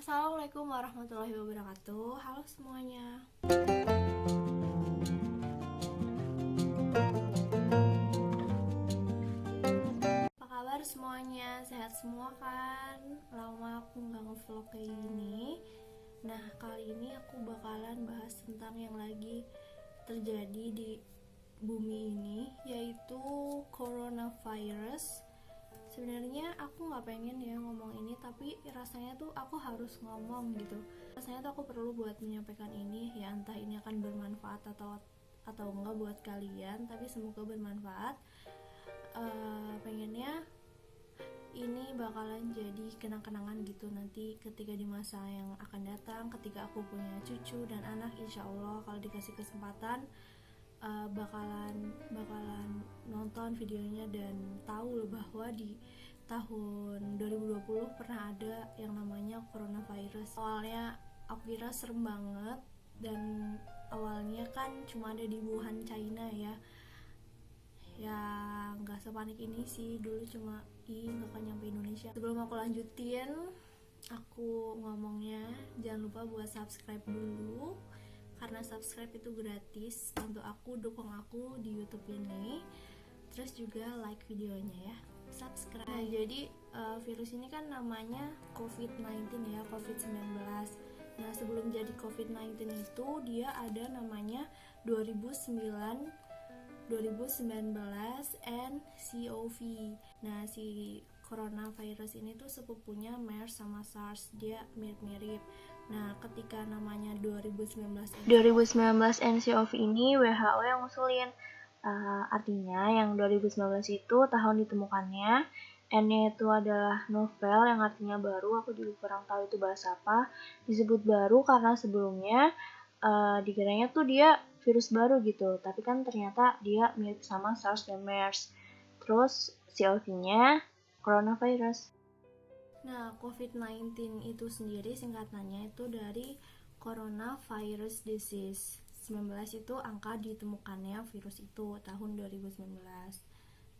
Assalamualaikum warahmatullahi wabarakatuh. Halo semuanya. Apa kabar semuanya? Sehat semua kan? Lama aku nggak ngevlog kayak gini. Nah, kali ini aku bakalan bahas tentang yang lagi terjadi di bumi ini, yaitu coronavirus. Sebenarnya aku nggak pengen ya ngomong ini, tapi rasanya tuh aku harus ngomong gitu. Rasanya tuh aku perlu buat menyampaikan ini, ya entah ini akan bermanfaat atau enggak buat kalian, tapi semoga bermanfaat. Pengennya ini bakalan jadi kenang-kenangan gitu nanti ketika di masa yang akan datang, ketika aku punya cucu dan anak, insya Allah kalau dikasih kesempatan bakalan nonton videonya dan tahu bahwa di tahun 2020 pernah ada yang namanya coronavirus. Awalnya aku kira serem banget, dan awalnya kan cuma ada di Wuhan, China ya nggak sepanik ini sih. Dulu cuma nggak akan nyampe Indonesia. Sebelum aku lanjutin aku ngomongnya, jangan lupa buat subscribe dulu, karena subscribe itu gratis. Bantu aku, dukung aku di YouTube ini. Terus juga like videonya ya, subscribe. Nah, jadi virus ini kan namanya COVID-19 ya, COVID-19. Nah, sebelum jadi COVID-19 itu dia ada namanya 2019 nCoV. Nah, si coronavirus ini tuh sepupunya MERS sama SARS, dia mirip-mirip. Nah, ketika namanya 2019 nCoV ini WHO yang ngusulin. Artinya yang 2019 itu tahun ditemukannya, N-nya itu adalah novel yang artinya baru, aku juga kurang tahu itu bahasa apa. Disebut baru karena sebelumnya dikiranya tuh dia virus baru gitu, tapi kan ternyata dia mirip sama SARS dan MERS. Terus COV-nya coronavirus. Nah, COVID-19 itu sendiri singkatannya itu dari coronavirus disease. 19 itu angka ditemukannya virus itu tahun 2019.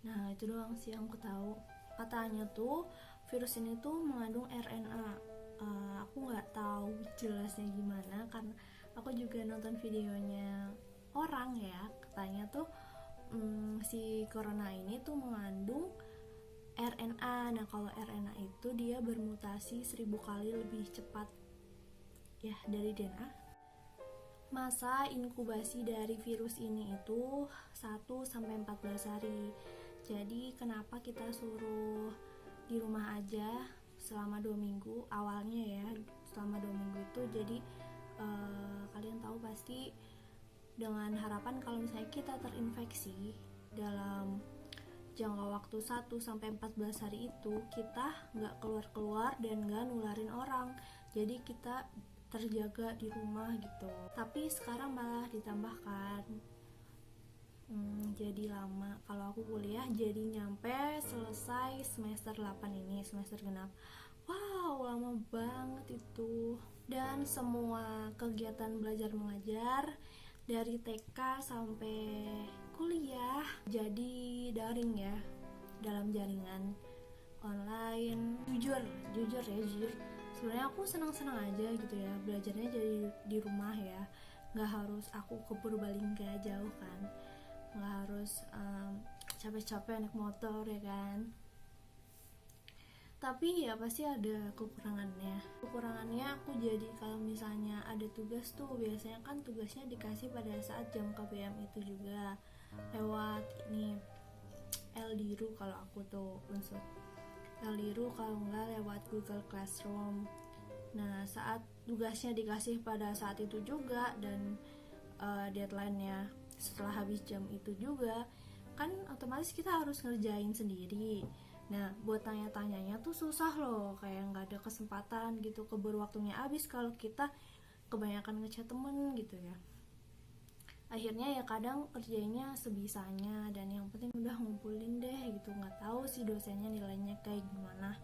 Nah, itu doang sih yang aku tahu. Katanya tuh virus ini tuh mengandung RNA. Aku nggak tahu jelasnya gimana, karena aku juga nonton videonya orang ya. Katanya tuh si corona ini tuh mengandung RNA. Nah, kalau RNA itu dia bermutasi 1000 kali lebih cepat ya dari DNA. Masa inkubasi dari virus ini itu 1-14 hari. Jadi kenapa kita suruh di rumah aja selama 2 minggu awalnya ya, selama 2 minggu itu. Jadi kalian tahu pasti dengan harapan kalau misalnya kita terinfeksi dalam jangka waktu 1-14 hari itu, kita nggak keluar-keluar dan nggak nularin orang. Jadi kita terjaga di rumah gitu. Tapi sekarang malah ditambahkan jadi lama. Kalau aku kuliah jadi nyampe selesai semester 8 ini, semester genap. Wow, lama banget itu. Dan semua kegiatan belajar mengajar dari TK sampai kuliah jadi daring ya, dalam jaringan online. Jujur sebenarnya aku senang-senang aja gitu ya, belajarnya jadi di rumah ya, nggak harus aku ke Purbalingga jauh kan, nggak harus capek-capek naik motor ya kan. Tapi ya pasti ada kekurangannya aku jadi kalau misalnya ada tugas tuh, biasanya kan tugasnya dikasih pada saat jam KBM itu juga lewat ini Ldiru, kalau aku tuh unsur Ldiru, kalau enggak lewat Google Classroom. Nah, saat tugasnya dikasih pada saat itu juga dan deadline-nya setelah habis jam itu juga, kan otomatis kita harus ngerjain sendiri. Nah, buat tanya-tanyanya tuh susah loh, kayak nggak ada kesempatan gitu, keburu waktunya habis kalau kita kebanyakan ngechat temen gitu ya. Akhirnya ya kadang kerjanya sebisanya, dan yang penting udah ngumpulin deh gitu. Nggak tahu sih dosennya nilainya kayak gimana.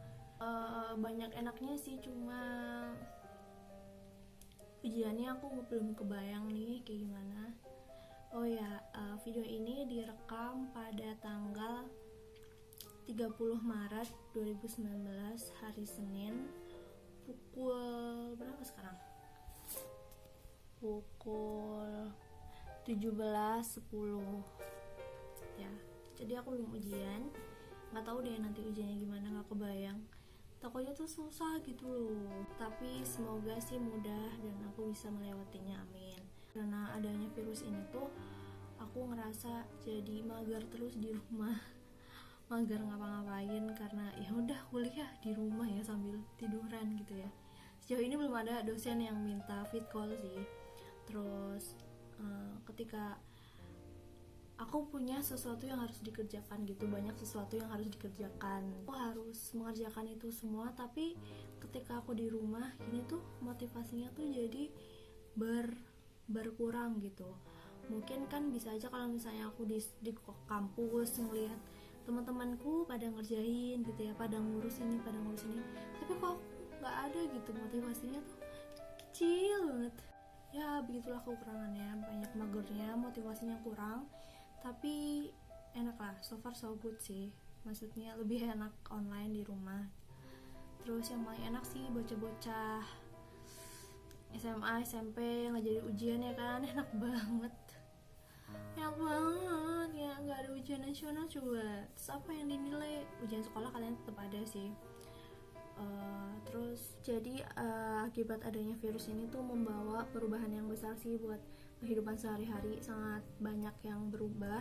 Banyak enaknya sih, cuma ujiannya aku belum kebayang nih kayak gimana. Oh ya, video ini direkam pada tanggal 30 Maret 2019 hari Senin pukul pukul 17.10 ya. Jadi aku belum ujian, nggak tahu deh nanti ujiannya gimana, nggak kebayang. Takutnya tuh susah gitu loh, tapi semoga sih mudah dan aku bisa melewatinya, amin. Karena adanya virus ini tuh aku ngerasa jadi mager terus di rumah, mager ngapa-ngapain karena ya udah kuliah di rumah ya sambil tiduran gitu ya. Sejauh ini belum ada dosen yang minta fit call sih. Terus ketika aku punya sesuatu yang harus dikerjakan gitu, banyak sesuatu yang harus dikerjakan, aku harus mengerjakan itu semua, tapi ketika aku di rumah ini tuh motivasinya tuh jadi berkurang gitu. Mungkin kan bisa aja kalau misalnya aku di kampus ngelihat teman-temanku pada ngerjain gitu ya, pada ngurus ini, tapi kok nggak ada gitu, motivasinya tuh kecil banget ya. Begitulah kekurangannya, banyak magernya, motivasinya kurang. Tapi enak lah, so far so good sih, maksudnya lebih enak online di rumah. Terus yang paling enak sih bocah-bocah SMA, SMP yang gak jadi ujian ya kan, enak banget ya, gak ada ujian nasional coba. Terus apa yang dinilai? Ujian sekolah kalian tetap ada sih. Terus jadi akibat adanya virus ini tuh membawa perubahan yang besar sih buat kehidupan sehari-hari, sangat banyak yang berubah.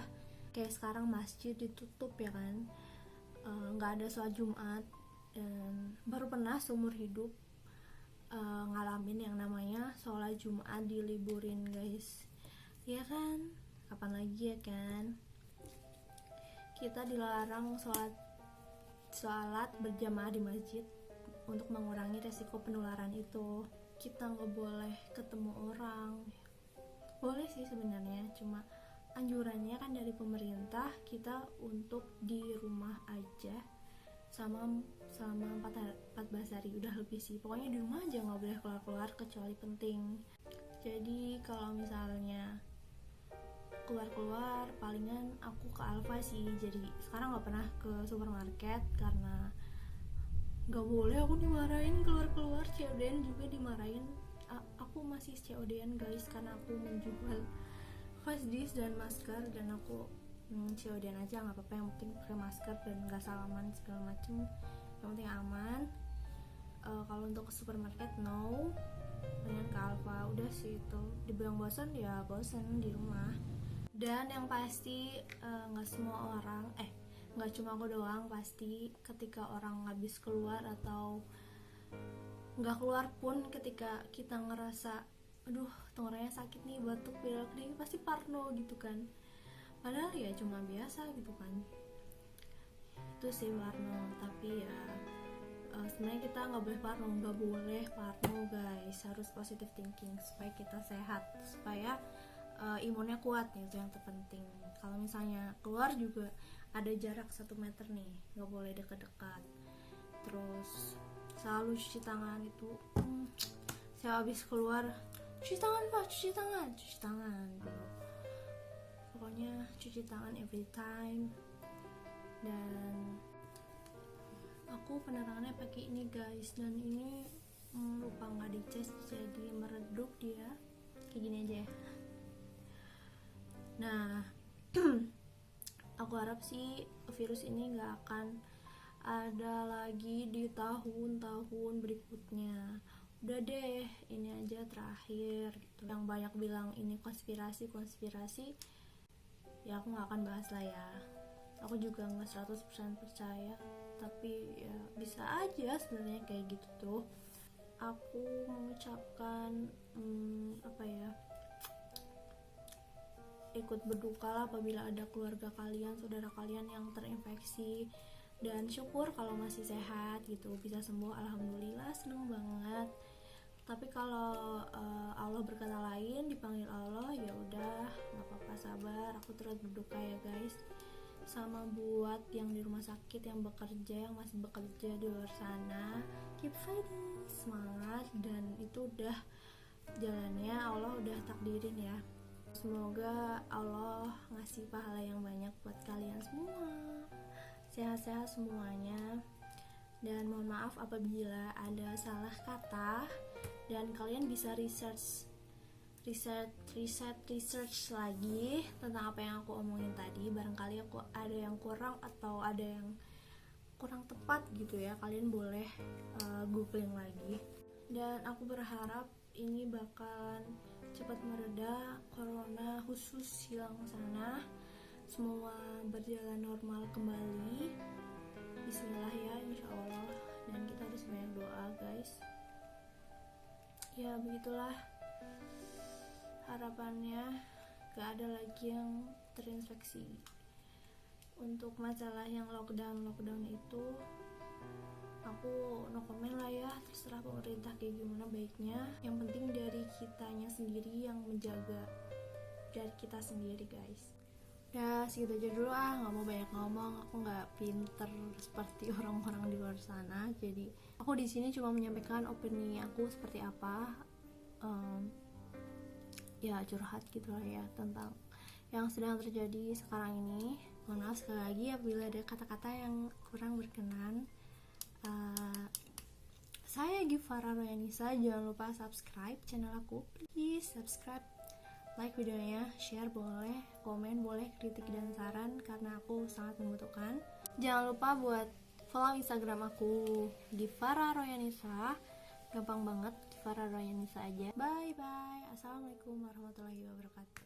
Kayak sekarang masjid ditutup ya kan, nggak ada sholat Jumat, dan baru pernah seumur hidup ngalamin yang namanya sholat Jumat diliburin guys, ya kan, kapan lagi ya kan. Kita dilarang sholat berjamaah di masjid untuk mengurangi resiko penularan itu. Kita nggak boleh ketemu orang, boleh sih sebenarnya, cuma anjurannya kan dari pemerintah kita untuk di rumah aja selama 14 hari, udah lebih sih, pokoknya di rumah aja, nggak boleh keluar kecuali penting. Jadi kalau misalnya keluar palingan aku ke Alfa sih, jadi sekarang nggak pernah ke supermarket karena nggak boleh, aku dimarahin keluar COD-an juga dimarahin. Aku masih COD-an guys karena aku menjual face dish dan masker, dan aku COD-an aja nggak apa-apa, yang penting pakai masker dan nggak salaman segala macem, yang penting aman. Kalau untuk ke supermarket no, pengen ke Alfa, udah sih itu. Dibilang bosan ya bosan di rumah. Dan yang pasti nggak semua orang, nggak cuma aku doang, pasti ketika orang habis keluar atau nggak keluar pun, ketika kita ngerasa aduh tenggorokannya sakit nih, batuk, pilek nih, pasti parno gitu kan, padahal ya cuma biasa gitu kan. Itu sih parno, tapi ya sebenarnya kita nggak boleh parno guys, harus positive thinking supaya kita sehat, supaya imunnya kuat nih, itu yang terpenting. Kalau misalnya keluar juga ada jarak 1 meter nih, nggak boleh dekat-dekat. Terus selalu cuci tangan itu. Saya habis keluar cuci tangan gitu. Pokoknya cuci tangan every time. Dan aku penerangannya pakai ini guys, dan ini lupa nggak dicas, jadi meredup dia kayak gini aja ya. Nah aku harap sih virus ini nggak akan ada lagi di tahun-tahun berikutnya. Udah deh, ini aja terakhir gitu. Yang banyak bilang ini konspirasi, ya aku gak akan bahas lah ya. Aku juga gak 100% percaya, tapi ya bisa aja sebenarnya kayak gitu tuh. Aku mengucapkan ikut berduka lah apabila ada keluarga kalian, saudara kalian yang terinfeksi, dan syukur kalau masih sehat gitu, bisa sembuh, alhamdulillah, seneng banget. Tapi kalau Allah berkata lain, dipanggil Allah, ya udah nggak apa-apa, sabar. Aku terus berduka ya guys. Sama buat yang di rumah sakit, yang bekerja, yang masih bekerja di luar sana, keep fighting, semangat. Dan itu udah jalannya, Allah udah takdirin ya. Semoga Allah ngasih pahala yang banyak buat kalian semua, sehat-sehat semuanya. Dan mohon maaf apabila ada salah kata, dan kalian bisa research research lagi tentang apa yang aku omongin tadi. Barangkali aku ada yang kurang atau ada yang kurang tepat gitu ya, kalian boleh googling lagi. Dan aku berharap ini bakalan cepat mereda, corona khusus hilang sana, semua berjalan normal kembali. Bismillah ya, insya Allah. Dan kita harus banyak doa guys. Ya begitulah harapannya, gak ada lagi yang terinfeksi. Untuk masalah yang lockdown itu aku no comment lah ya, terserah pemerintah kayak gimana baiknya. Yang penting dari kitanya sendiri yang menjaga dari kita sendiri guys. Udah segitu aja dulu nggak mau banyak ngomong, aku nggak pinter seperti orang-orang di luar sana. Jadi aku di sini cuma menyampaikan opini aku seperti apa, ya curhat gitu lah ya tentang yang sedang terjadi sekarang ini. Mohon maaf sekali lagi apabila ada kata-kata yang kurang berkenan. Saya Givara Royanisa, jangan lupa subscribe channel aku, please subscribe, like videonya, share boleh, komen boleh, kritik dan saran karena aku sangat membutuhkan. Jangan lupa buat follow Instagram aku Givara Royanisa, gampang banget, Givara Royanisa aja. Bye bye, assalamualaikum warahmatullahi wabarakatuh.